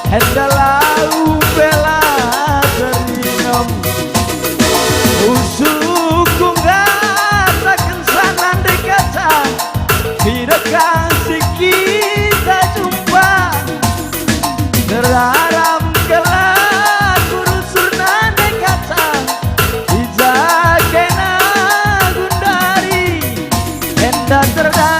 Endalau bela terinam usuku ngatakan sana dekatan bila kasih kita jumpa terharap kelak kurusur dekatan dijagena gundari hendak terdapat